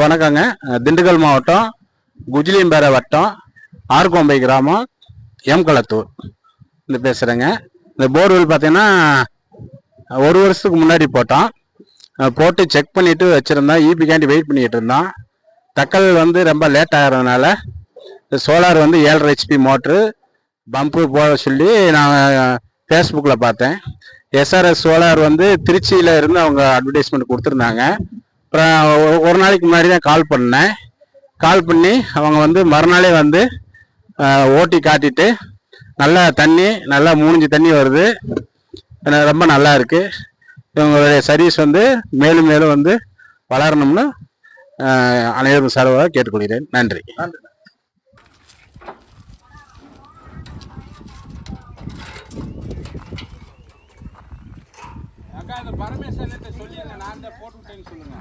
வணக்கங்க. திண்டுக்கல் மாவட்டம் குஜிலியம்பேரை வட்டம் ஆர்கோம்பை கிராமம் எம்களத்தூர் இந்த பேசுகிறேங்க. இந்த போர்வெல் பார்த்தீங்கன்னா 1 வருஷத்துக்கு முன்னாடி போட்டு செக் பண்ணிவிட்டு வச்சுருந்தோம். ஈபிக்காண்டி வெயிட் பண்ணிக்கிட்டு இருந்தோம். தக்கல் ரொம்ப லேட் ஆகிறதுனால சோலார் 7.5 HP மோட்ரு பம்பு போட சொல்லி நான் ஃபேஸ்புக்கில் பார்த்தேன். எஸ்ஆர்எஸ் சோலார் திருச்சியில் இருந்து அவங்க அட்வர்டைஸ்மெண்ட் கொடுத்துருந்தாங்க. அப்புறம் ஒரு நாளைக்கு முன்னாடி தான் கால் பண்ணி அவங்க மறுநாளே ஓட்டி காட்டிட்டு நல்லா தண்ணி நல்லா மூழ்கி தண்ணி வருது. ரொம்ப நல்லா இருக்கு. இவங்களுடைய சர்வீஸ் மேலும் மேலும் வளரணும்னு அனைவரும் சார்பாக கேட்டுக்கொள்கிறேன். நன்றி. பரமேஸ்வரன் சொல்லிடுங்க, நான் தான் போட்டு விட்டேன்னு சொல்லுங்க.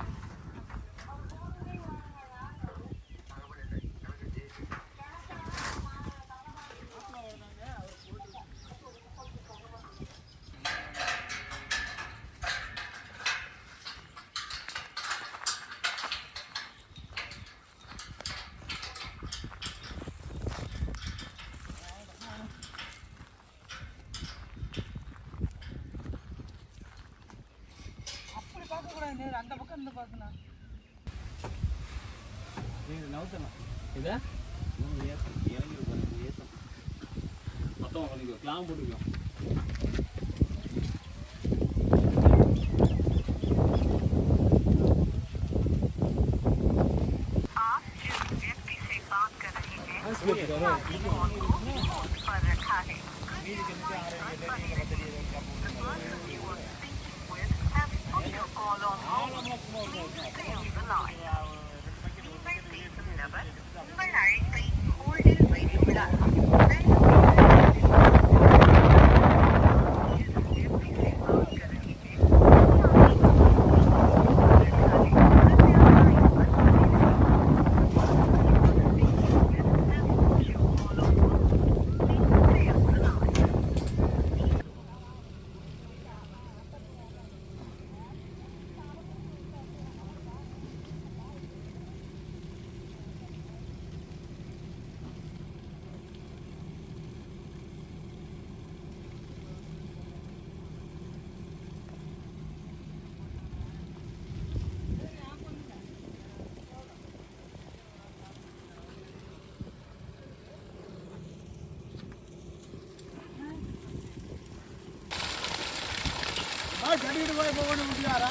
அந்த பக்கம் இருந்து பார்க்கணும். நவுத்தலாம் இதை இறங்கி மொத்தம் பண்ணிக்கோ, கிளாம் போட்டுக்கோ. கட்டிட்டு போய் போக முடியாது.